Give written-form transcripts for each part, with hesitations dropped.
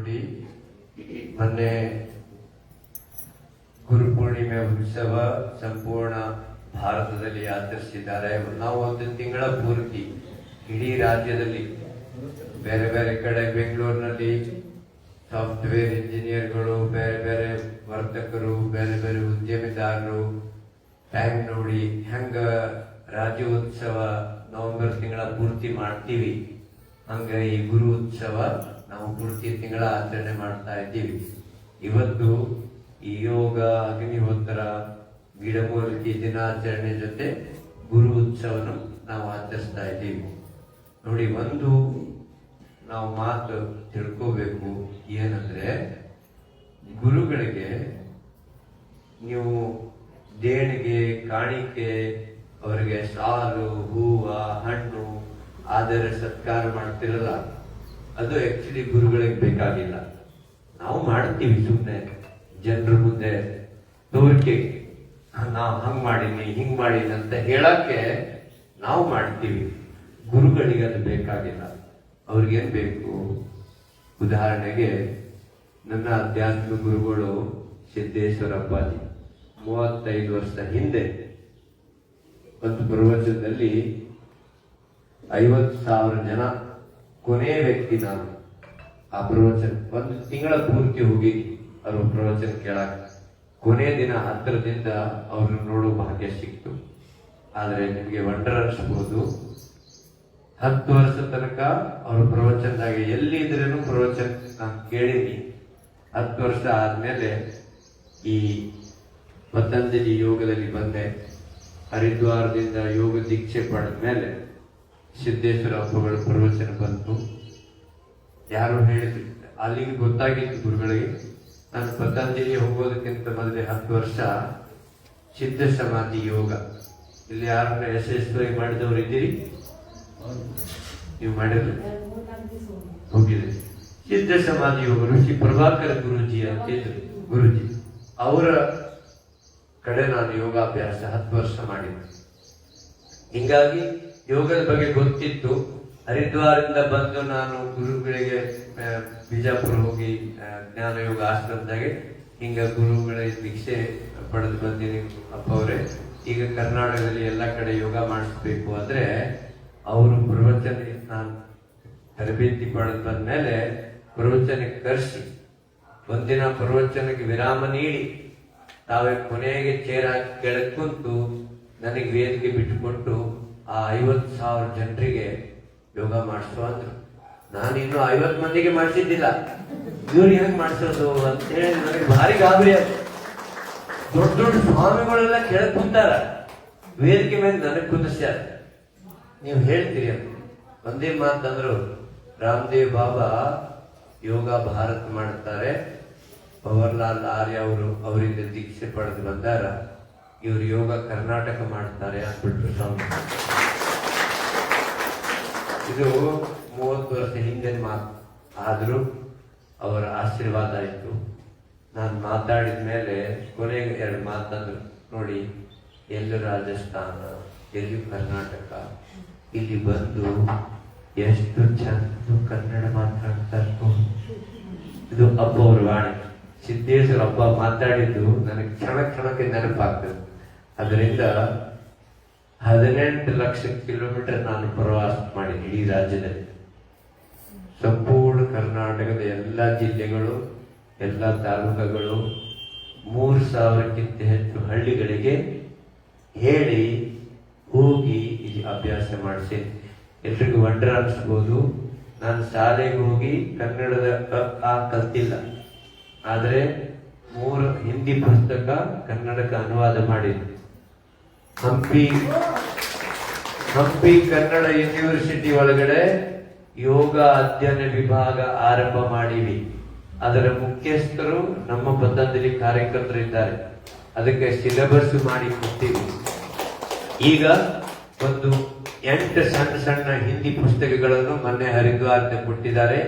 ನೋಡಿ, ಮೊನ್ನೆ ಗುರುಪೂರ್ಣಿಮೆ ಉತ್ಸವ ಸಂಪೂರ್ಣ ಭಾರತದಲ್ಲಿ ಆಚರಿಸಿದ್ದಾರೆ. ನಾವು ಒಂದು ತಿಂಗಳ ಪೂರ್ತಿ ಇಡೀ ರಾಜ್ಯದಲ್ಲಿ ಬೇರೆ ಬೇರೆ ಕಡೆ, ಬೆಂಗಳೂರಿನಲ್ಲಿ ಸಾಫ್ಟ್ವೇರ್ ಇಂಜಿನಿಯರ್ಗಳು, ಬೇರೆ ಬೇರೆ ವರ್ತಕರು, ಬೇರೆ ಬೇರೆ ಉದ್ಯಮಿದಾರರು ಟೈಮ್ ನೋಡಿ ಹೆಂಗ ರಾಜ್ಯೋತ್ಸವ ನವೆಂಬರ್ ತಿಂಗಳ ಪೂರ್ತಿ ಮಾಡ್ತೀವಿ, ಹಂಗ ಈ ಗುರು ಉತ್ಸವ ನಾವು ಪೂರ್ತಿ ತಿಂಗಳ ಆಚರಣೆ ಮಾಡ್ತಾ ಇದ್ದೀವಿ. ಇವತ್ತು ಈ ಯೋಗ, ಅಗ್ನಿಹೋತ್ರ, ಗಿಡಮೂಲಿಕೆ ದಿನಾಚರಣೆ ಜೊತೆ ಗುರು ಉತ್ಸವನು ನಾವು ಆಚರಿಸ್ತಾ ಇದ್ದೀವಿ. ನೋಡಿ, ಒಂದು ನಾವು ಮಾತು ತಿಳ್ಕೋಬೇಕು, ಏನಂದ್ರೆ ಗುರುಗಳಿಗೆ ನೀವು ದೇಣಿಗೆ, ಕಾಣಿಕೆ, ಅವರಿಗೆ ಸಾಲು, ಹೂವ, ಹಣ್ಣು, ಆದರ ಸತ್ಕಾರ ಮಾಡ್ತಿರಲ್ಲ, ಅದು ಆಕ್ಚುಲಿ ಗುರುಗಳಿಗೆ ಬೇಕಾಗಿಲ್ಲ. ನಾವು ಮಾಡ್ತೀವಿ ಸುಮ್ಮನೆ ಜನರ ಮುಂದೆ ತೋರಿಕೆ, ನಾ ಹಂಗ್ ಮಾಡೀನಿ ಹಿಂಗ್ ಮಾಡೀನಿ ಅಂತ ಹೇಳಕ್ಕೆ ನಾವು ಮಾಡ್ತೀವಿ. ಗುರುಗಳಿಗೆ ಅದು ಬೇಕಾಗಿಲ್ಲ. ಅವ್ರಿಗೇನ್ ಬೇಕು? ಉದಾಹರಣೆಗೆ ನನ್ನ ಅಧ್ಯಾತ್ಮ ಗುರುಗಳು ಸಿದ್ದೇಶ್ವರ ಅಪ್ಪಾಜಿ 35 ವರ್ಷ ಹಿಂದೆ ಒಂದು ಪ್ರವಚನದಲ್ಲಿ 50,000 ಜನ, ಕೊನೆಯ ವ್ಯಕ್ತಿ ನಾನು. ಆ ಪ್ರವಚನ ಒಂದು ತಿಂಗಳ ಪೂರ್ತಿ ಹೋಗಿದ್ವಿ ಅವ್ರ ಪ್ರವಚನ ಕೇಳಕ್. ಕೊನೆಯ ದಿನ ಹತ್ತಿರದಿಂದ ಅವ್ರನ್ನ ನೋಡೋ ಭಾಗ್ಯ ಸಿಕ್ತು. ಆದ್ರೆ ನಿಮ್ಗೆ ವಂಡರ್ ಅನ್ಸ್ಬೋದು, 10 ವರ್ಷ ತನಕ ಅವ್ರ ಪ್ರವಚನದಾಗ ಎಲ್ಲಿದ್ರೇನು ಪ್ರವಚನ ನಾನು ಕೇಳಿನಿ. 10 ವರ್ಷ ಆದ್ಮೇಲೆ ಈ ಪತಂಜಲಿ ಯೋಗದಲ್ಲಿ ಬಂದೆ. ಹರಿದ್ವಾರದಿಂದ ಯೋಗ ದೀಕ್ಷೆ ಪಡೆದ ಮೇಲೆ ಸಿದ್ದೇಶ್ವರ ಅಪ್ಪಗಳ ಪ್ರವಚನ ಬಂತು. ಯಾರು ಹೇಳಿದ್ರು, ಅಲ್ಲಿಗೆ ಗೊತ್ತಾಗಿತ್ತು ಗುರುಗಳಿಗೆ, ನಾನು ಪತಂಜಲಿ ಹೋಗೋದಕ್ಕಿಂತ ಮೊದಲೇ 10 ವರ್ಷ ಸಿದ್ಧ ಸಮಾಧಿ ಯೋಗ ಇಲ್ಲಿ ಯಾರನ್ನ ಯಶಸ್ವಿಯಾಗಿ ಮಾಡಿದವರು ಇದ್ದೀರಿ? ನೀವು ಮಾಡಿದ್ರೆ ಹೋಗಿದ್ರಿ. ಸಿದ್ಧ ಸಮಾಧಿ ಯೋಗ ಋಷಿ ಪ್ರಭಾಕರ್ ಗುರುಜಿ ಅಂತಿದ್ರು. ಗುರುಜಿ ಅವರ ಕಡೆ ನಾನು ಯೋಗಾಭ್ಯಾಸ 10 ವರ್ಷ ಮಾಡಿದ್ದೆ. ಹಿಂಗಾಗಿ ಯೋಗದ ಬಗ್ಗೆ ಗೊತ್ತಿತ್ತು. ಹರಿದ್ವಾರದಿಂದ ಬಂದು ನಾನು ಗುರುಗಳಿಗೆ ಬಿಜಾಪುರ ಹೋಗಿ ಜ್ಞಾನ ಯೋಗ ಆಶ್ರಮದಾಗೆ ಹಿಂಗ ಗುರುಗಳಿಗೆ ದೀಕ್ಷೆ ಪಡೆದು ಬಂದೀನಿ. ಅಪ್ಪ ಅವರೇ, ಈಗ ಕರ್ನಾಟಕದಲ್ಲಿ ಎಲ್ಲ ಕಡೆ ಯೋಗ ಮಾಡಿಸ್ಬೇಕು ಅಂದ್ರೆ ಅವರು ಪ್ರವಚನ ನಾನು ತರಬೇತಿ ಪಡೆದು ಬಂದ್ಮೇಲೆ ಪ್ರವಚನಕ್ಕೆ ಕರೆಸಿ ಒಂದಿನ ಪ್ರವಚನಕ್ಕೆ ವಿರಾಮ ನೀಡಿ ತಾವೇ ಕೊನೆಗೆ ಚೇರ್ ಹಾಕಿ ಕೆಳಗೆ ಕುಂತು ನನಗೆ ವೇದಿಕೆ ಬಿಟ್ಟುಕೊಟ್ಟು ಆ 50,000 ಜನರಿಗೆ ಯೋಗ ಮಾಡಿಸೋ ಅಂದ್ರು. ನಾನು ಇನ್ನು 50 ಮಂದಿಗೆ ಮಾಡಿಸಿದ್ದಿಲ್ಲ. ಇವ್ರು ಹೆಂಗ್ ಮಾಡಿಸೋದು ಅಂತ ಹೇಳಿ ನನಗೆ ಭಾರಿ ಗಾಬರಿ ಆಯ್ತು. ದೊಡ್ಡ ದೊಡ್ಡ ಸ್ವಾಮಿಗಳೆಲ್ಲ ಕೆಳಗೆ ಕುಂತಾರ, ವೇದಿಕೆ ಮೇಲೆ ನನಗೆ ಕುಂದಿಸ್ಯಾರ. ನೀವು ಹೇಳ್ತೀರಿ ಅಂತ ಒಂದೇ ಮಾತಂದ್ರು, ರಾಮದೇವ್ ಬಾಬಾ ಯೋಗ ಭಾರತ ಮಾಡ್ತಾರೆ, ಪವರ್ಲಾಲ್ ಆರ್ಯ ಅವರು ಅವರಿಂದ ದೀಕ್ಷೆ ಪಡೆದು ಬಂದಾರ, ಇವರು ಯೋಗ ಕರ್ನಾಟಕ ಮಾಡ್ತಾರೆ ಅಂದ್ಬಿಟ್ರು ಸ್ವಾಮಿ. ಇದು 30 ವರ್ಷ ಹಿಂದಿನ ಮಾತು. ಆದ್ರೂ ಅವರ ಆಶೀರ್ವಾದ ಆಯ್ತು. ನಾನು ಮಾತಾಡಿದ ಮೇಲೆ ಕೊನೆಗೆ 2 ಮಾತಂದ್ರು. ನೋಡಿ, ಎಲ್ಲೂ ರಾಜಸ್ಥಾನ, ಎಲ್ಲೂ ಕರ್ನಾಟಕ, ಇಲ್ಲಿ ಬಂದು ಎಷ್ಟು ಚಂದ ಕನ್ನಡ ಮಾತಾಡ್ತಾರೆ. ಇದು ಅಪ್ಪ ಅವ್ರ ವಾಣಿ. ಸಿದ್ದೇಶ್ವರ ಹಬ್ಬ ಮಾತಾಡಿದ್ದು ನನಗೆ ಕ್ಷಣಕ್ಕೆ ನೆನಪಾಗ್ತದೆ. ಅದರಿಂದ 18 ಲಕ್ಷ ಕಿಲೋಮೀಟರ್ ನಾನು ಪ್ರವಾಸ ಮಾಡಿದ್ದೀನಿ ಇಡೀ ರಾಜ್ಯದಲ್ಲಿ. ಸಂಪೂರ್ಣ ಕರ್ನಾಟಕದ ಎಲ್ಲ ಜಿಲ್ಲೆಗಳು, ಎಲ್ಲ ತಾಲೂಕುಗಳು, 3,000ಕ್ಕಿಂತ ಹೆಚ್ಚು ಹಳ್ಳಿಗಳಿಗೆ ಹೇಳಿ ಹೋಗಿ ಇಲ್ಲಿ ಅಭ್ಯಾಸ ಮಾಡಿಸಿ. ಎಲ್ರಿಗೂ ವಂಡರ್ ಅನ್ಸ್ಬೋದು, ನಾನು ಶಾಲೆಗೆ ಹೋಗಿ ಕನ್ನಡದ ಕಲ್ತಿಲ್ಲ, ಆದರೆ 3 ಹಿಂದಿ ಪುಸ್ತಕ ಕನ್ನಡಕ್ಕೆ ಅನುವಾದ ಮಾಡಿದ್ದೆ. ಹಂಪಿ ಕನ್ನಡ ಯೂನಿವರ್ಸಿಟಿ ಒಳಗಡೆ ಯೋಗ ಅಧ್ಯಯನ ವಿಭಾಗ ಆರಂಭ ಮಾಡಿವಿ. ಅದರ ಮುಖ್ಯಸ್ಥರು ನಮ್ಮ ಪತಂಜಲಿ ಕಾರ್ಯಕರ್ತರಿದ್ದಾರೆ. ಅದಕ್ಕೆ ಸಿಲೆಬಸ್ ಮಾಡಿ ಕೊಡ್ತೀವಿ. ಈಗ ಒಂದು 8 ಸಣ್ಣ ಹಿಂದಿ ಪುಸ್ತಕಗಳನ್ನು ಮೊನ್ನೆ ಹರಿದ್ವಾರದಿಂದ ಕೊಟ್ಟಿದ್ದಾರೆ.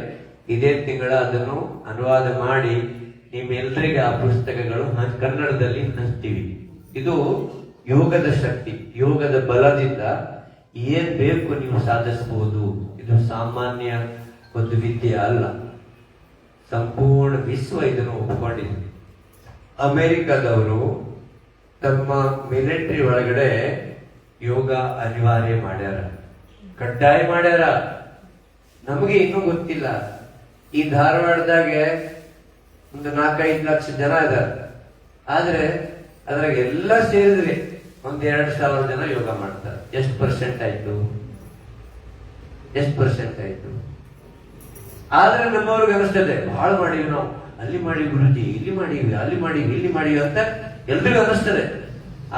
ಇದೇ ತಿಂಗಳ ಅದನ್ನು ಅನುವಾದ ಮಾಡಿ ನಿಮ್ಮೆಲ್ಲರಿಗೆ ಆ ಪುಸ್ತಕಗಳು ಕನ್ನಡದಲ್ಲಿ ಹಂಚ್ತೀವಿ. ಇದು ಯೋಗದ ಶಕ್ತಿ, ಯೋಗದ ಬಲದಿಂದ ಏನ್ ಬೇಕು ನೀವು ಸಾಧಿಸಬಹುದು. ಇದು ಸಾಮಾನ್ಯ ಒಂದು ವಿದ್ಯೆ ಅಲ್ಲ. ಸಂಪೂರ್ಣ ವಿಶ್ವ ಇದನ್ನು ಒಪ್ಪಿಕೊಂಡಿದೆ. ಅಮೆರಿಕದವರು ತಮ್ಮ ಮಿಲಿಟರಿ ಒಳಗಡೆ ಯೋಗ ಅನಿವಾರ್ಯ ಮಾಡ್ಯಾರ, ಕಡ್ಡಾಯ ಮಾಡ್ಯಾರ. ನಮಗೆ ಇನ್ನೂ ಗೊತ್ತಿಲ್ಲ. ಈ ಧಾರವಾಡದಾಗೆ ಒಂದು 4-5 ಲಕ್ಷ ಜನ ಇದ್ದಾರೆ. ಆದ್ರೆ ಅದ್ರಾಗ ಎಲ್ಲ ಸೇರಿದ್ರೆ 1,000-2,000 ಜನ ಯೋಗ ಮಾಡ್ತಾರೆ. ಎಷ್ಟು ಪರ್ಸೆಂಟ್ ಆಯ್ತು? ಆದ್ರೆ ನಮ್ಮವ್ರಿಗೆ ಅನಿಸ್ತದೆ, ಬಹಳ ಮಾಡೀವಿ ನಾವು, ಅಲ್ಲಿ ಮಾಡಿ ಗುರುಜಿ, ಇಲ್ಲಿ ಮಾಡೀವಿ, ಅಲ್ಲಿ ಮಾಡೀವಿ, ಇಲ್ಲಿ ಮಾಡೀವಿ ಅಂತ ಎಲ್ರಿಗೂ ಅನಿಸ್ತದೆ.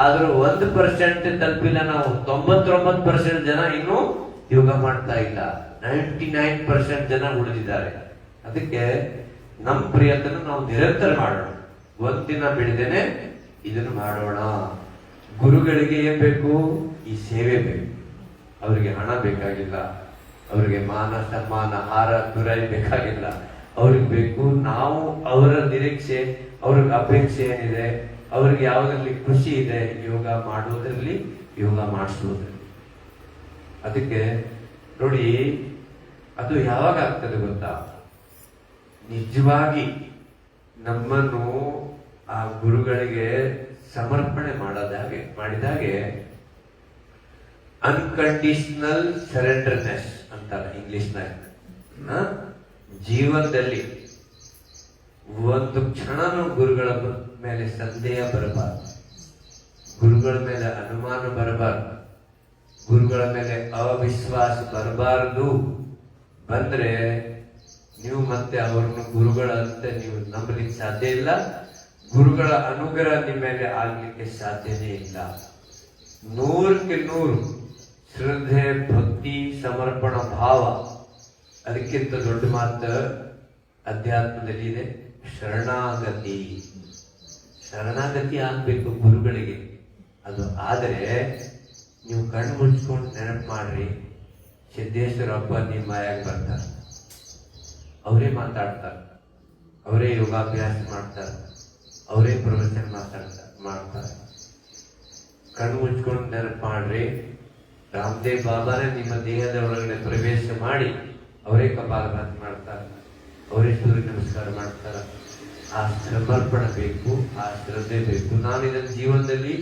ಆದ್ರೂ 1% ತಲುಪಿಲ್ಲ ನಾವು. 99% ಜನ ಇನ್ನೂ ಯೋಗ ಮಾಡ್ತಾ ಇಲ್ಲ. 99% ಜನ ಉಳಿದಿದ್ದಾರೆ. ಅದಕ್ಕೆ ನಮ್ಮ ಪ್ರಯತ್ನ ನಾವು ನಿರಂತರ ಮಾಡೋಣ. ಒಂದಿನ ಬಿಡದೇನೆ ಇದನ್ನು ಮಾಡೋಣ. ಗುರುಗಳಿಗೆ ಏನ್ ಬೇಕು? ಈ ಸೇವೆ ಬೇಕು. ಅವರಿಗೆ ಹಣ ಬೇಕಾಗಿಲ್ಲ, ಅವರಿಗೆ ಮಾನ ಸನ್ಮಾನ ಹಾರ ತುರಾಯಿ ಬೇಕಾಗಿಲ್ಲ. ಅವ್ರಿಗೆ ಬೇಕು ನಾವು ಅವರ ನಿರೀಕ್ಷೆ, ಅವ್ರಿಗೆ ಅಪೇಕ್ಷೆ ಏನಿದೆ, ಅವ್ರಿಗೆ ಯಾವುದ್ರಲ್ಲಿ ಖುಷಿ ಇದೆ, ಯೋಗ ಮಾಡುವುದರಲ್ಲಿ, ಯೋಗ ಮಾಡಿಸುವುದರಲ್ಲಿ. ಅದಕ್ಕೆ ನೋಡಿ, ಅದು ಯಾವಾಗ ಆಗ್ತದೆ ಗೊತ್ತಾ? ನಿಜವಾಗಿ ನಮ್ಮನ್ನು ಆ ಗುರುಗಳಿಗೆ ಸಮರ್ಪಣೆ ಮಾಡಿದಾಗೆ ಅನ್ಕಂಡೀಷನಲ್ ಸರೆಂಡರ್ನೆಸ್ ಅಂತಾರೆ ಇಂಗ್ಲಿಷ್ನಾಗ. ಜೀವನದಲ್ಲಿ ಒಂದು ಕ್ಷಣನೂ ಗುರುಗಳ ಮೇಲೆ ಸಂದೇಹ ಬರಬಾರದು, ಗುರುಗಳ ಮೇಲೆ ಅನುಮಾನ ಬರಬಾರದು, ಗುರುಗಳ ಮೇಲೆ ಅವಿಶ್ವಾಸ ಬರಬಾರದು. ಬಂದ್ರೆ ನೀವು ಮತ್ತೆ ಅವರನ್ನು ಗುರುಗಳಂತೆ ನೀವು ನಂಬಲಿಕ್ಕೆ ಸಾಧ್ಯ ಇಲ್ಲ. ಗುರುಗಳ ಅನುಗ್ರಹ ನಿಮ್ಮ ಮೇಲೆ ಆಗ್ಲಿಕ್ಕೆ ಸಾಧ್ಯನೇ ಇಲ್ಲ. 100ಕ್ಕೆ 100 ಶ್ರದ್ಧೆ, ಭಕ್ತಿ, ಸಮರ್ಪಣ ಭಾವ. ಅದಕ್ಕಿಂತ ದೊಡ್ಡ ಮಾತು ಅಧ್ಯಾತ್ಮದಲ್ಲಿ ಇದೆ, ಶರಣಾಗತಿ ಆಗ್ಬೇಕು ಗುರುಗಳಿಗೆ. ಅದು ಆದರೆ ನೀವು ಕಣ್ಣು ಮುಚ್ಕೊಂಡು ನೆನಪು ಮಾಡ್ರಿ, ಸಿದ್ದೇಶ್ವರಪ್ಪ ನಿಮ್ಮ ಮಾಯಾಗ ಬರ್ತಾರೆ, ಅವರೇ ಮಾತಾಡ್ತಾರೆ, ಅವರೇ ಯೋಗಾಭ್ಯಾಸ ಮಾಡ್ತಾರೆ, ಅವರೇ ಪ್ರವಚನ ಮಾಡ್ತಾರೆ. ಕಣ್ಣು ಮುಚ್ಕೊಂಡು ನೆನಪು ಮಾಡ್ರಿ, ರಾಮದೇವ್ ಬಾಬಾನೇ ನಿಮ್ಮ ದೇಹದ ಒಳಗಡೆ ಪ್ರವೇಶ ಮಾಡಿ ಅವರೇ ಕಪಾಲಭಾತಿ ಮಾಡ್ತಾರೆ, ಅವರೇ ಸೂರ್ಯ ನಮಸ್ಕಾರ ಮಾಡ್ತಾರೆ. ಆ ಸಮರ್ಪಣೆ ಬೇಕು, ಆ ಶ್ರದ್ಧೆ ಬೇಕು. ನಾನು ಇದನ್ನ ಜೀವನದಲ್ಲಿ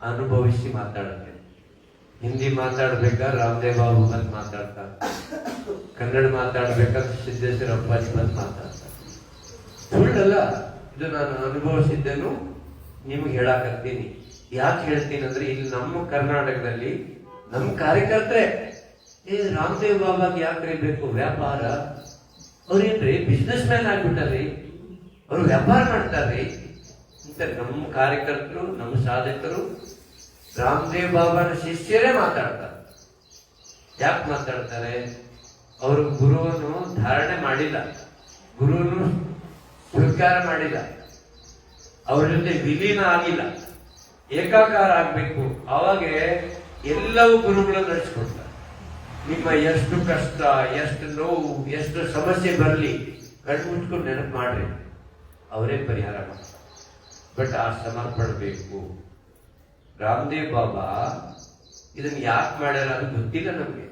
ಅನುಭವಿಸಿ ಮಾತಾಡುತ್ತೇನೆ. ಹಿಂದಿ ಮಾತಾಡ್ಬೇಕಾದ್ರೆ ರಾಮದೇವ್ ಬಾಬು ಬಂದು ಮಾತಾಡ್ತಾರೆ, ಕನ್ನಡ ಮಾತಾಡ್ಬೇಕಾದ್ರೆ ಸಿದ್ದೇಶ್ವರ ಅಪ್ಪಾಜಿ ಬಂದು ಮಾತಾಡ್ತಾರೆ. ಸುಳ್ಳಲ್ಲ, ಇದು ನಾನು ಅನುಭವಿಸಿದ್ದೇನು ನಿಮ್ಗೆ ಹೇಳಾಕತ್ತೀನಿ. ಯಾಕೆ ಹೇಳ್ತೀನಿ ಅಂದ್ರೆ, ಇಲ್ಲಿ ನಮ್ಮ ಕರ್ನಾಟಕದಲ್ಲಿ ನಮ್ಮ ಕಾರ್ಯಕರ್ತರೆ ರಾಮದೇವ್ ಬಾಬಾಗೆ ಯಾಕೆ ಬೇಕು ವ್ಯಾಪಾರ? ಅವ್ರೇನ್ರಿ ಬಿಸ್ನೆಸ್ ಮ್ಯಾನ್ ಆಗ್ಬಿಟ್ಟಾರ್ರಿ, ಅವ್ರು ವ್ಯಾಪಾರ ಮಾಡ್ತಾರ್ರಿ ಅಂತ ನಮ್ಮ ಕಾರ್ಯಕರ್ತರು, ನಮ್ಮ ಸಾಧಕರು ರಾಮದೇವ್ ಬಾಬಾನ ಶಿಷ್ಯರೇ ಮಾತಾಡ್ತಾರೆ. ಯಾಕೆ ಮಾತಾಡ್ತಾರೆ? ಅವರು ಗುರುವನ್ನು ಧಾರಣೆ ಮಾಡಿಲ್ಲ, ಗುರುವನ್ನು ಸ್ವೀಕಾರ ಮಾಡಿಲ್ಲ, ಅವ್ರ ಜೊತೆ ವಿಲೀನ ಆಗಿಲ್ಲ, ಏಕಾಕಾರ ಆಗ್ಬೇಕು. ಅವಾಗ ಎಲ್ಲವೂ ಗುರುಗಳು ನಡೆಸ್ಕೊಡ್ತಾರೆ. ನಿಮ್ಮ ಎಷ್ಟು ಕಷ್ಟ, ಎಷ್ಟು ನೋವು, ಎಷ್ಟು ಸಮಸ್ಯೆ ಬರಲಿ, ಕಣ್ಣು ಮುಚ್ಕೊಂಡು ನೆನಪು ಮಾಡ್ರಿ, ಅವರೇ ಪರಿಹಾರ ಮಾಡ್ತಾರೆ. ಬಟ್ ಆ ಸಮರ್ಪಣೆ ಬೇಕು. ರಾಮದೇವ್ ಬಾಬಾ ಇದನ್ನ ಯಾಕೆ ಮಾಡ್ಯಾರ ಅದು ಗೊತ್ತಿಲ್ಲ ನಮ್ಗೆ.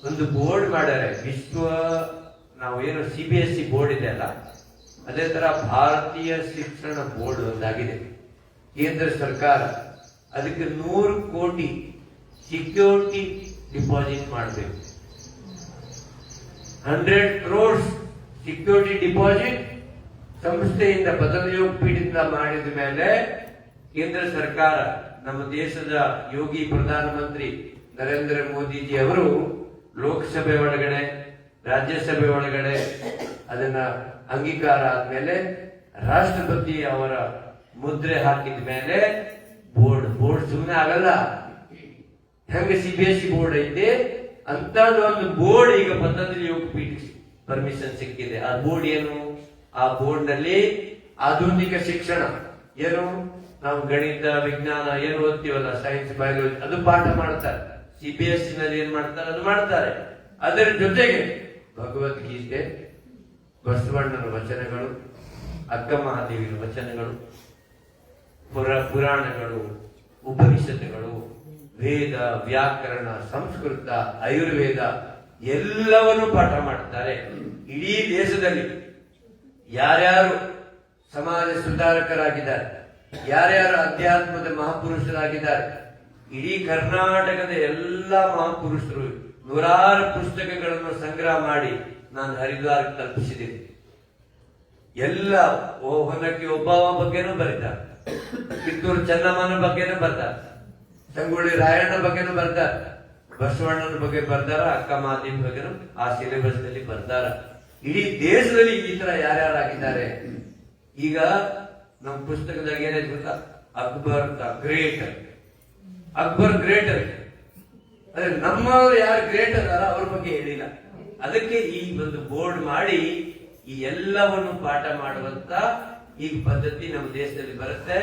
ಒಂದು ಬೋರ್ಡ್ ಮಾಡ್ಯಾರ, ವಿಶ್ವ ನಾವೇನು CBSE ಬೋರ್ಡ್ ಇದೆ ಅಲ್ಲ, ಅದೇ ತರ ಭಾರತೀಯ ಶಿಕ್ಷಣ ಬೋರ್ಡ್ ಒಂದಾಗಿದೆ ಕೇಂದ್ರ ಸರ್ಕಾರ. ಅದಕ್ಕೆ 100 ಕೋಟಿ ಸೆಕ್ಯೂರಿಟಿ ಡಿಪಾಸಿಟ್ ಮಾಡಬೇಕು. 100 crores ಸೆಕ್ಯೂರಿಟಿ ಡಿಪಾಸಿಟ್ ಸಂಸ್ಥೆಯಿಂದ ಪತಂಜಲಿ ಯೋಗ ಪೀಠದಿಂದ ಮಾಡಿದ ಮೇಲೆ ಕೇಂದ್ರ ಸರ್ಕಾರ, ನಮ್ಮ ದೇಶದ ಯೋಗಿ ಪ್ರಧಾನಮಂತ್ರಿ ನರೇಂದ್ರ ಮೋದಿಜಿ ಅವರು ಲೋಕಸಭೆ ಒಳಗಡೆ, ರಾಜ್ಯಸಭೆ ಒಳಗಡೆ ಅದನ್ನ ಅಂಗೀಕಾರ ಆದ್ಮೇಲೆ, ರಾಷ್ಟ್ರಪತಿ ಅವರ ಮುದ್ರೆ ಹಾಕಿದ ಮೇಲೆ ಬೋರ್ಡ್ ಸುಮ್ಮನೆ ಆಗಲ್ಲ. ಹೆಂಗ CBSE ಬೋರ್ಡ್ ಐತೆ ಅಂತದ್ದು ಒಂದು ಬೋರ್ಡ್ ಈಗ ಪತಂಜಲಿ ಯೋಗ ಪೀಠ ಪರ್ಮಿಷನ್ ಸಿಕ್ಕಿದೆ. ಆ ಬೋರ್ಡ್ ಏನು? ಆ ಬೋರ್ಡ್ ನಲ್ಲಿ ಆಧುನಿಕ ಶಿಕ್ಷಣ ಏನು, ನಾವು ಗಣಿತ, ವಿಜ್ಞಾನ ಏನು ಓದ್ತೀವಲ್ಲ, ಸೈನ್ಸ್, ಬಯಾಲಜಿ, ಅದು ಪಾಠ ಮಾಡ್ತಾರೆ. CBSE ನಲ್ಲಿ ಏನ್ ಮಾಡ್ತಾರೆ ಅದು ಮಾಡ್ತಾರೆ. ಅದರ ಜೊತೆಗೆ ಭಗವದ್ಗೀತೆ, ಬಸವಣ್ಣನ ವಚನಗಳು, ಅಕ್ಕ ಮಹಾದೇವಿನ ವಚನಗಳು, ಪುರಾಣಗಳು, ಉಪನಿಷತ್ತುಗಳು, ವೇದ, ವ್ಯಾಕರಣ, ಸಂಸ್ಕೃತ, ಆಯುರ್ವೇದ ಎಲ್ಲವನ್ನೂ ಪಾಠ ಮಾಡ್ತಾರೆ. ಇಡೀ ದೇಶದಲ್ಲಿ ಯಾರ್ಯಾರು ಸಮಾಜ ಸುಧಾರಕರಾಗಿದ್ದಾರೆ, ಯಾರ್ಯಾರು ಅಧ್ಯಾತ್ಮದ ಮಹಾಪುರುಷರಾಗಿದ್ದಾರೆ, ಇಡೀ ಕರ್ನಾಟಕದ ಎಲ್ಲ ಮಹಾಪುರುಷರು ನೂರಾರು ಪುಸ್ತಕಗಳನ್ನು ಸಂಗ್ರಹ ಮಾಡಿ ನಾನು ಹರಿದ್ವಾರ ತಲುಪಿಸಿದ್ದೀನಿ. ಎಲ್ಲ ಹೊನ್ನಕ್ಕೆ ಒಬ್ಬವ ಬಗ್ಗೆನೂ ಬರೀತಾರೆ, ಕಿತ್ತೂರು ಚೆನ್ನಮ್ಮನ ಬಗ್ಗೆನೂ ಬರ್ತಾರೆ, ಸಂಗೊಳ್ಳಿ ರಾಯಣ್ಣ ಬಗ್ಗೆನೂ ಬರ್ತಾರೆ, ಬಸವಣ್ಣನ ಬಗ್ಗೆ ಬರ್ತಾರ, ಅಕ್ಕ ಮಾದೇವಿ ಬಗ್ಗೆನೂ ಆ ಸಿಲೆಬಸ್ ನಲ್ಲಿ ಬರ್ತಾರ. ಇಡೀ ದೇಶದಲ್ಲಿ ಈ ತರ ಯಾರ್ಯಾರಾಗಿದ್ದಾರೆ. ಈಗ ನಮ್ಮ ಪುಸ್ತಕದಾಗ ಏನಾಯ್ತು ಗೊತ್ತಾ, Akbar the great, Akbar great ಅದೇ ನಮ್ಮವ್ರು ಯಾರು ಗ್ರೇಟ್ ಅದಾರ ಅವ್ರ ಬಗ್ಗೆ ಹೇಳಿಲ್ಲ. ಅದಕ್ಕೆ ಈ ಒಂದು ಬೋರ್ಡ್ ಮಾಡಿ ಈ ಎಲ್ಲವನ್ನು ಪಾಠ ಮಾಡುವಂತ ಈ ಪದ್ಧತಿ ನಮ್ಮ ದೇಶದಲ್ಲಿ ಬರುತ್ತೆ.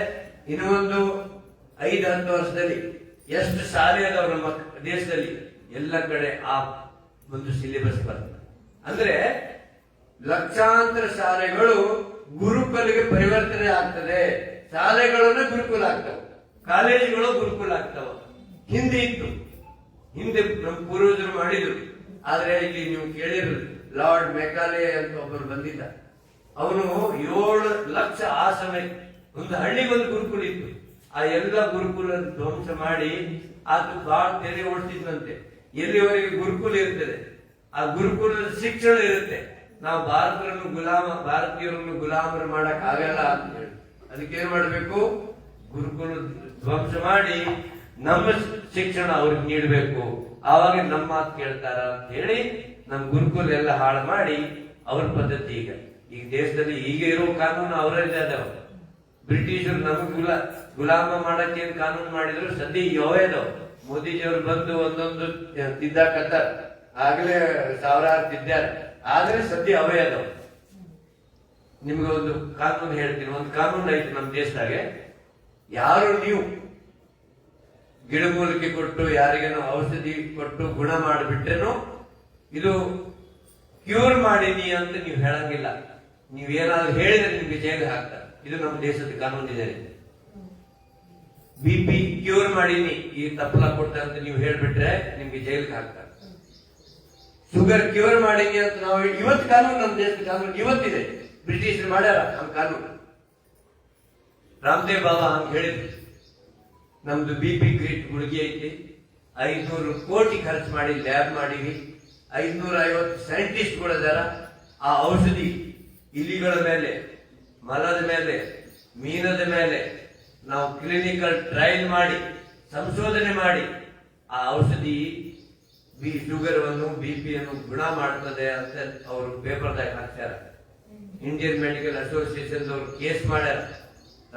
ಇನ್ನು ಒಂದು 5-10 ವರ್ಷದಲ್ಲಿ ಎಷ್ಟು ಶಾಲೆ ಅದಾವ ನಮ್ಮ ದೇಶದಲ್ಲಿ, ಎಲ್ಲ ಕಡೆ ಆ ಒಂದು ಸಿಲೆಬಸ್ ಬರುತ್ತೆ. ಅಂದ್ರೆ ಲಕ್ಷಾಂತರ ಶಾಲೆಗಳು ಗುರುಕುಲಿಗೆ ಪರಿವರ್ತನೆ ಆಗ್ತದೆ. ಶಾಲೆಗಳನ್ನ ಗುರುಕುಲ ಆಗ್ತವೆ, ಕಾಲೇಜುಗಳು ಗುರುಕುಲ ಆಗ್ತಾವ. ಹಿಂದೆ ಇತ್ತು, ಹಿಂದೆ ನಮ್ಮ ಪೂರ್ವಜರು ಮಾಡಿದ್ರು. ಆದ್ರೆ ಇಲ್ಲಿ ನೀವು ಕೇಳಿದ್ರು, ಲಾರ್ಡ್ ಮೆಕಾಲೆ ಅಂತ ಒಬ್ಬರು ಬಂದಿದ್ದ. ಅವನು 7 ಲಕ್ಷ ಆ ಸಮಯ ಒಂದು ಹಳ್ಳಿಗೊಂದು ಗುರುಕುಲ ಇತ್ತು. ಆ ಎಲ್ಲ ಗುರುಕುಲ ಧ್ವಂಸ ಮಾಡಿ ಆತ ಬಹಳ ತೆರೆ ಓಡಿಸಿದ್ನಂತೆ. ಎಲ್ಲಿವರೆಗೆ ಗುರುಕುಲ ಇರ್ತದೆ, ಆ ಗುರುಕುಲದ ಶಿಕ್ಷಣ ಇರುತ್ತೆ. ನಾವು ಭಾರತೀಯರನ್ನು ಗುಲಾಮರು ಮಾಡಕ್ ಆಗಲ್ಲ ಅಂತ ಹೇಳಿ ಅದಕ್ಕೇನ್ ಮಾಡ್ಬೇಕು, ಗುರುಕುಲ ಧ್ವಂಸ ಮಾಡಿ ನಮ್ಮ ಶಿಕ್ಷಣ ಅವ್ರಿಗೆ ನೀಡಬೇಕು. ಆವಾಗ ನಮ್ಮ ಮಾತು ಕೇಳ್ತಾರ ಅಂತ ಹೇಳಿ ನಮ್ ಗುರುಕುಲ ಎಲ್ಲ ಹಾಳು ಮಾಡಿ ಅವ್ರ ಪದ್ಧತಿ. ಈಗ ದೇಶದಲ್ಲಿ ಈಗ ಇರೋ ಕಾನೂನು ಅವರಲ್ಲೇ ಅದಾವ. ಬ್ರಿಟಿಷರು ನಮಗ್ ಗುಲಾಮ ಮಾಡಕ್ಕೆ ಏನ್ ಕಾನೂನು ಮಾಡಿದ್ರು ಸದ್ಯ ಇವೇ ಅದಾವ. ಮೋದಿಜಿಯವರು ಬಂದು ಒಂದೊಂದು ತಿದ್ದಾಕತ್ತಾರ, ಆಗ್ಲೇ ಸಾವಿರಾರು ತಿದ್ದಾರ, ಆದ್ರೆ ಸದ್ಯ ಅವೇ ಅದಾವ. ನಿಮ್ಗೆ ಒಂದು ಕಾನೂನು ಹೇಳ್ತೀನಿ. ಒಂದು ಕಾನೂನು ಐತಿ ನಮ್ಮ ದೇಶದಾಗೆ, ಯಾರು ನೀವು ಗಿಡಮೂಲಿಕೆ ಕೊಟ್ಟು ಯಾರಿಗೇನೋ ಔಷಧಿ ಕೊಟ್ಟು ಗುಣ ಮಾಡಿಬಿಟ್ರೇನೋ ಇದು ಕ್ಯೂರ್ ಮಾಡೀನಿ ಅಂತ ನೀವು ಹೇಳಂಗಿಲ್ಲ. ನೀವೇನಾದ್ರೂ ಹೇಳಿದ್ರೆ ನಿಮ್ಗೆ ಜೈಲಿಗೆ ಹಾಕ್ತಾರೆ. ಇದು ನಮ್ಮ ದೇಶದ ಕಾನೂನು ಇದೆ. BP ಕ್ಯೂರ್ ಮಾಡೀನಿ, ಈ ತಪ್ಪಲ ಕೊಡ್ತಾರೆ ಅಂತ ನೀವು ಹೇಳ್ಬಿಟ್ರೆ ನಿಮ್ಗೆ ಜೈಲಿಗೆ ಹಾಕ್ತಾರೆ. ಶುಗರ್ ಕ್ಯೂರ್ ಮಾಡೀನಿ ಅಂತ ನಾವು ಇವತ್ತು ಕಾನೂನು, ನಮ್ಮ ದೇಶದ ಕಾನೂನು ಇವತ್ತಿದೆ. ಬ್ರಿಟಿಷರು ಮಾಡ್ಯಾರ ನಮ್ಮ ಕಾನೂನು. ರಾಮದೇವ್ ಬಾಬಾ ಹಂಗ ಹೇಳಿದ್ರು, ನಮ್ದು BP ಗ್ರೀಟ್ ಗುಳಿಗೆ ಐತಿ, 500 ಕೋಟಿ ಖರ್ಚು ಮಾಡಿ ಲ್ಯಾಬ್ ಮಾಡಿವಿ, 550 ಸೈಂಟಿಸ್ಟ್ಗಳು ಅದಾರ. ಆ ಔಷಧಿ ಇಲಿಗಳ ಮೇಲೆ, ಮಲದ ಮೇಲೆ, ಮೀನದ ಮೇಲೆ ನಾವು ಕ್ಲಿನಿಕಲ್ ಟ್ರಯಲ್ ಮಾಡಿ ಸಂಶೋಧನೆ ಮಾಡಿ ಆ ಔಷಧಿ ಶುಗರ್ ಅನ್ನು BP ಅನ್ನು ಗುಣ ಮಾಡ್ತದೆ ಅಂತ ಅವರು ಪೇಪರ್ದಾಗ ಹಾಕ್ತಾರ. ಇಂಡಿಯನ್ ಮೆಡಿಕಲ್ ಅಸೋಸಿಯೇಷನ್ ಅವರು ಕೇಸ್ ಮಾಡ್ಯಾರ.